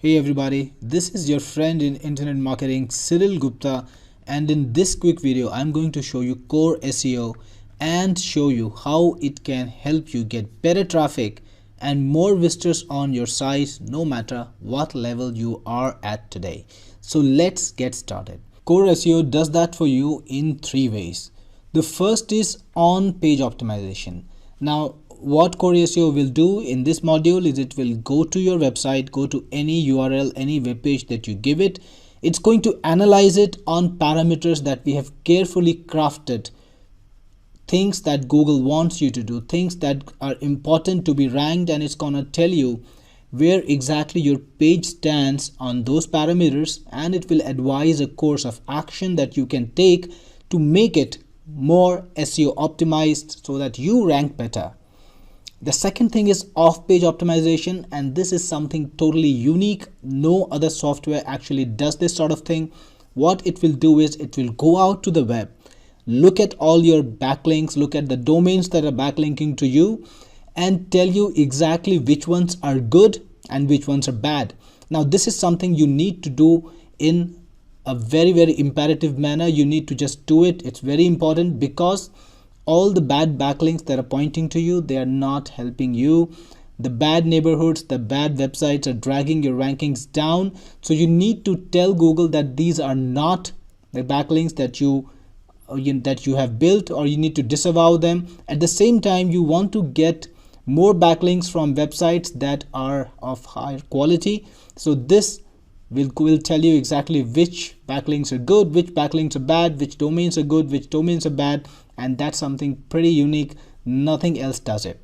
Hey everybody, this is your friend in internet marketing Cyril Gupta, and in this quick video I'm going to show you core SEO and show you how it can help you get better traffic and more visitors on your site no matter what level you are at today. So let's get started. Core SEO does that for you in three ways. The first is on-page optimization. Now what Core SEO will do in this module is it will go to your website, go to any URL, any web page that you give it. It's going to analyze it on parameters that we have carefully crafted, things that Google wants you to do, things that are important to be ranked, and it's gonna tell you where exactly your page stands on those parameters, and it will advise a course of action that you can take to make it more SEO optimized so that you rank better. The second thing is off-page optimization, and this is something totally unique. No other software actually does this sort of thing. What it will do is it will go out to the web, look at all your backlinks, look at the domains that are backlinking to you, and tell you exactly which ones are good and which ones are bad. Now this is something you need to do in a very imperative manner. You need to just do it. It's very important because all the bad backlinks that are pointing to you, they are not helping you. The bad neighborhoods, the bad websites are dragging your rankings down. So you need to tell Google that these are not the backlinks that you have built, or you need to disavow them. At the same time, you want to get more backlinks from websites that are of higher quality. So this will tell you exactly which backlinks are good, which backlinks are bad, which domains are good, which domains are bad, and that's something pretty unique. Nothing else does it.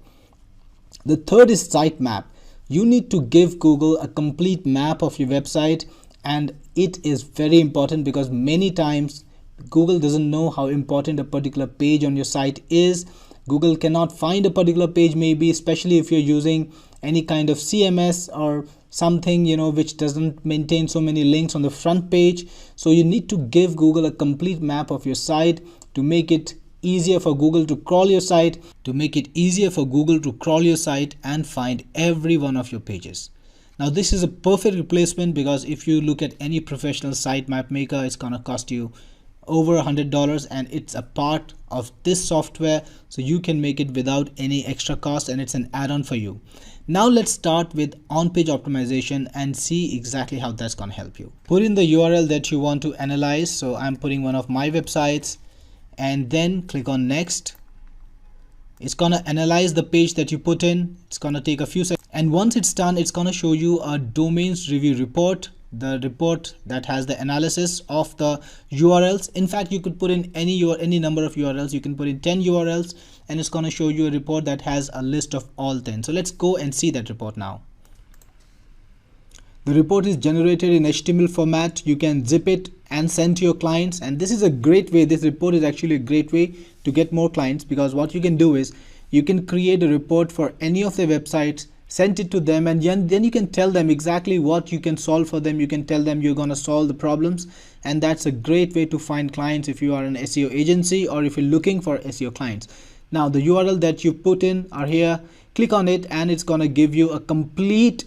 The third is sitemap. You need to give Google a complete map of your website, and it is very important because many times Google doesn't know how important a particular page on your site is. Google cannot find a particular page, maybe especially if you're using any kind of CMS or something which doesn't maintain so many links on the front page. So you need to give Google a complete map of your site to make it easier for Google to crawl your site, and find every one of your pages. Now this is a perfect replacement because if you look at any professional sitemap maker, it's gonna cost you over $100, and it's a part of this software, so you can make it without any extra cost, and it's an add-on for you. Now let's start with on-page optimization and see exactly how that's gonna help you. Put in the URL that you want to analyze. So I'm putting one of my websites, and then click on next. It's gonna analyze the page that you put in. It's gonna take a few seconds, and once it's done, it's gonna show you a domains review report, the report that has the analysis of the URLs. In fact, you could put in any number of URLs. You can put in 10 URLs, and it's going to show you a report that has a list of all 10. So let's go and see that report now. The report is generated in HTML format. You can zip it and send to your clients, and this is a great way. This report is actually a great way to get more clients, because what you can do is you can create a report for any of their websites, send it to them, and then you can tell them exactly what you can solve for them. You can tell them you're going to solve the problems, and that's a great way to find clients if you are an SEO agency or if you're looking for SEO clients. Now the URL that you put in are here. Click on it, and it's going to give you a complete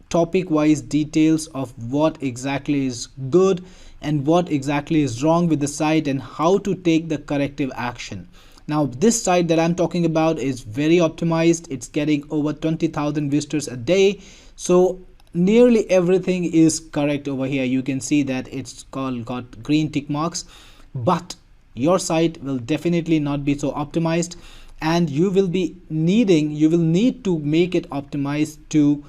topic wise details of what exactly is good and what exactly is wrong with the site and how to take the corrective action. Now this site that I'm talking about is very optimized. It's getting over 20,000 visitors a day. So nearly everything is correct over here. You can see that it's got green tick marks, but your site will definitely not be so optimized, and you will need to make it optimized to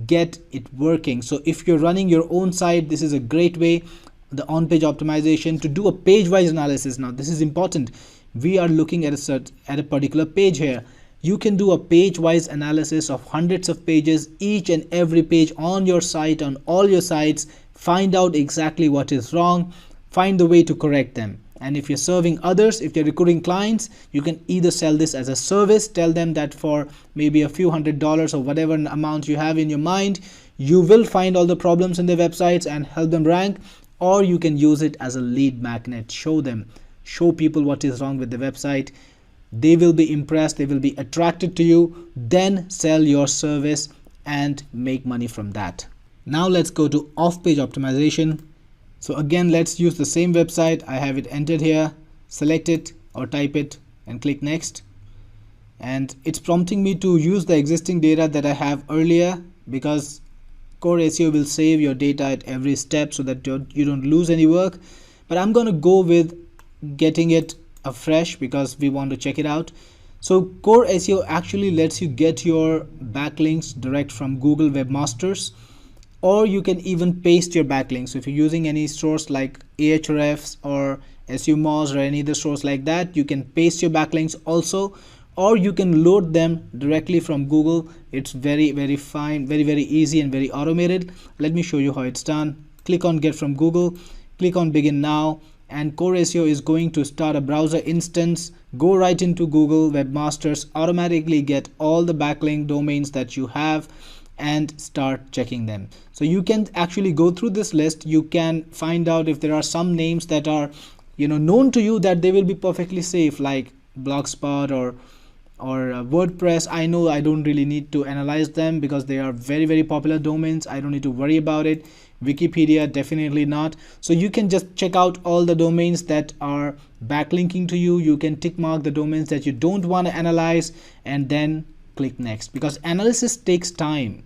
get it working. So if you're running your own site, this is a great way, the on-page optimization, to do a page-wise analysis. Now this is important. We are looking at a particular page here. You can do a page-wise analysis of hundreds of pages, each and every page on your site, on all your sites, find out exactly what is wrong, find the way to correct them. And if you're serving others, if you're recruiting clients, you can either sell this as a service, tell them that for maybe a few $100s or whatever amount you have in your mind, you will find all the problems in their websites and help them rank, or you can use it as a lead magnet. Show people what is wrong with the website. They will be impressed, they will be attracted to you, then sell your service and make money from that. Now let's go to off-page optimization. So again, let's use the same website. I have it entered here. Select it or type it and click next. And it's prompting me to use the existing data that I have earlier, because Core SEO will save your data at every step so that you don't lose any work. But I'm going to go with getting it afresh because we want to check it out. So Core SEO actually lets you get your backlinks direct from Google Webmasters, or you can even paste your backlinks. So if you're using any source like Ahrefs or SEOmoz or any other source like that, you can paste your backlinks also, or you can load them directly from Google. It's very fine, very easy and very automated. Let me show you how it's done. Click on Get from Google, click on Begin Now, and Core SEO is going to start a browser instance. Go right into Google Webmasters, automatically get all the backlink domains that you have and start checking them. So you can actually go through this list. You can find out if there are some names that are known to you that they will be perfectly safe, like Blogspot or WordPress. I know I don't really need to analyze them because they are very popular domains. I don't need to worry about it. Wikipedia, definitely not. So you can just check out all the domains that are backlinking to you. You can tick mark the domains that you don't want to analyze and then click next, because analysis takes time.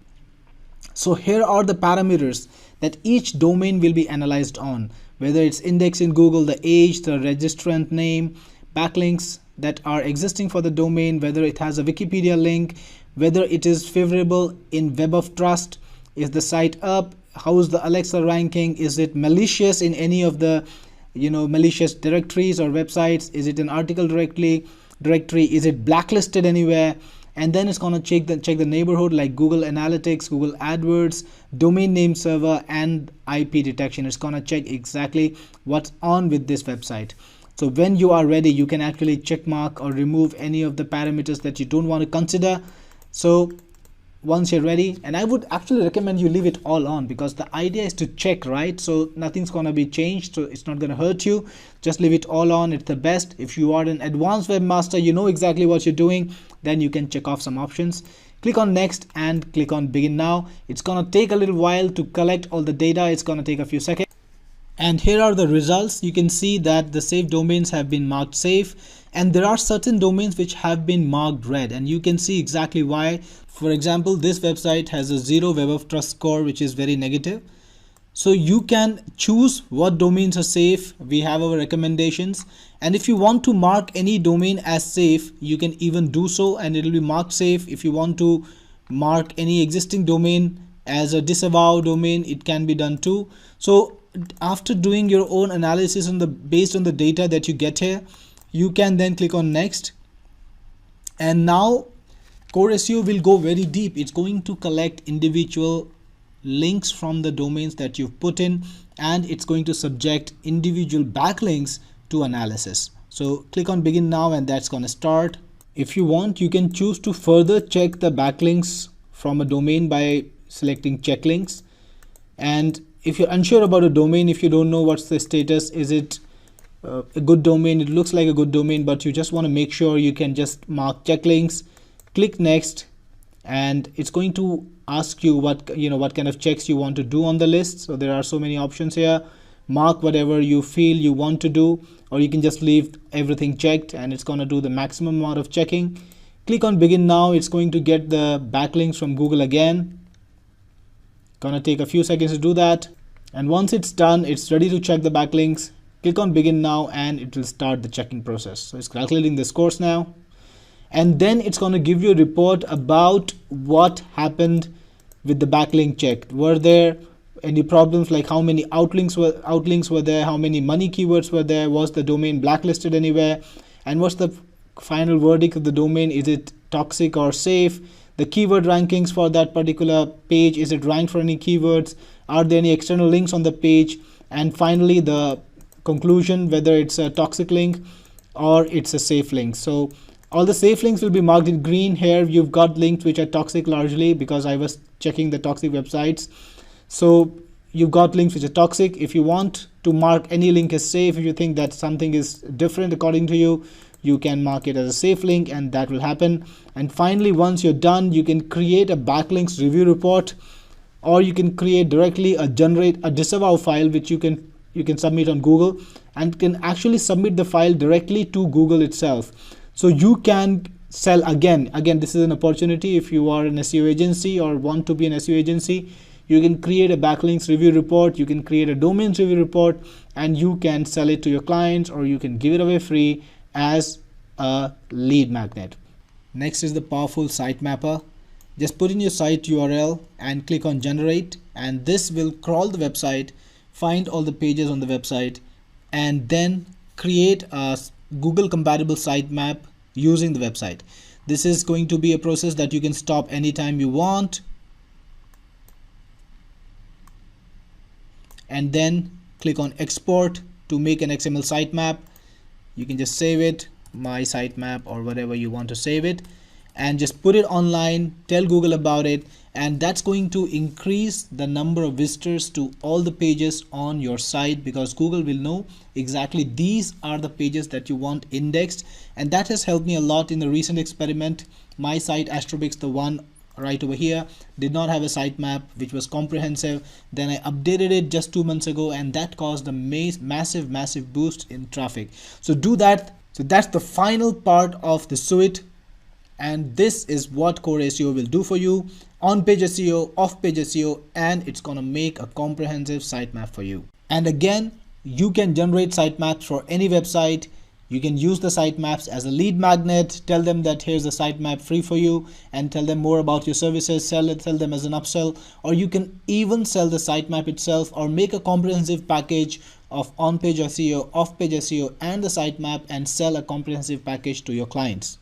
So here are the parameters that each domain will be analyzed on, whether it's index in Google, the age, the registrant name, backlinks that are existing for the domain, whether it has a Wikipedia link, whether it is favorable in Web of Trust, is the site up, how is the Alexa ranking, is it malicious in any of the malicious directories or websites, is it an article directory, is it blacklisted anywhere. And then it's going to check the neighborhood like Google Analytics, Google AdWords, domain name server, and IP detection. It's going to check exactly what's on with this website. So when you are ready, you can actually check mark or remove any of the parameters that you don't want to consider. So once you're ready, and I would actually recommend you leave it all on, because the idea is to check, right? So nothing's going to be changed, so it's not going to hurt you. Just leave it all on. It's the best. If you are an advanced webmaster, you know exactly what you're doing, then you can check off some options. Click on next and click on Begin Now. It's going to take a little while to collect all the data. It's going to take a few seconds. And here are the results. You can see that the saved domains have been marked safe, and there are certain domains which have been marked red, and you can see exactly why. For example, this website has a 0 Web of Trust score, which is very negative. So you can choose what domains are safe. We have our recommendations, and if you want to mark any domain as safe, you can even do so and it will be marked safe. If you want to mark any existing domain as a disavow domain, it can be done too. So after doing your own analysis based on the data that you get here, you can then click on next. And now Core SEO will go very deep. It's going to collect individual links from the domains that you've put in, and it's going to subject individual backlinks to analysis. So click on Begin Now, and that's going to start. If you want, you can choose to further check the backlinks from a domain by selecting check links. And if you're unsure about a domain, if you don't know what's the status, is it a good domain, it looks like a good domain, but you just want to make sure, you can just mark check links, click next, and it's going to ask you what kind of checks you want to do on the list. So there are so many options here. Mark whatever you feel you want to do, or you can just leave everything checked and it's going to do the maximum amount of checking. Click on Begin Now. It's going to get the backlinks from Google again. Gonna take a few seconds to do that, and once it's done, it's ready to check the backlinks. Click on Begin Now and it will start the checking process. So it's calculating the scores now, and then it's going to give you a report about what happened with the backlink checked. Were there any problems, like how many outlinks were there, how many money keywords were there, was the domain blacklisted anywhere, and what's the final verdict of the domain, is it toxic or safe, the keyword rankings for that particular page, is it ranked for any keywords, are there any external links on the page, and finally the conclusion, whether it's a toxic link or it's a safe link. So all the safe links will be marked in green. Here you've got links which are toxic, largely because I was checking the toxic websites. So you've got links which are toxic. If you want to mark any link as safe, if you think that something is different according to you, you can mark it as a safe link, and that will happen. And finally, once you're done, you can create a backlinks review report. or you can create directly generate a disavow file which you can submit on Google, and can actually submit the file directly to Google itself. So you can sell again. This is an opportunity. If you are an SEO agency or want to be an SEO agency, you can create a backlinks review report, you can create a domains review report, and you can sell it to your clients, or you can give it away free as a lead magnet. Next is the powerful sitemapper. Just put in your site URL and click on generate, and this will crawl the website, find all the pages on the website, and then create a Google compatible sitemap using the website. This is going to be a process that you can stop anytime you want, and then click on export to make an XML sitemap. You can just save it, my sitemap, or whatever you want to save it, and just put it online, tell Google about it, and that's going to increase the number of visitors to all the pages on your site, because Google will know exactly these are the pages that you want indexed. And that has helped me a lot in the recent experiment. My site Astrobix, the one right over here, did not have a sitemap which was comprehensive. Then I updated it just 2 months ago, and that caused a massive boost in traffic. So do that. So that's the final part of the suite, and this is what Core SEO will do for you: on-page SEO, off-page SEO, and it's gonna make a comprehensive sitemap for you. And again, you can generate sitemaps for any website. You can use the sitemaps as a lead magnet, tell them that here's a sitemap free for you, and tell them more about your services, sell them as an upsell, or you can even sell the sitemap itself, or make a comprehensive package of on-page SEO, off-page SEO, and the sitemap, and sell a comprehensive package to your clients.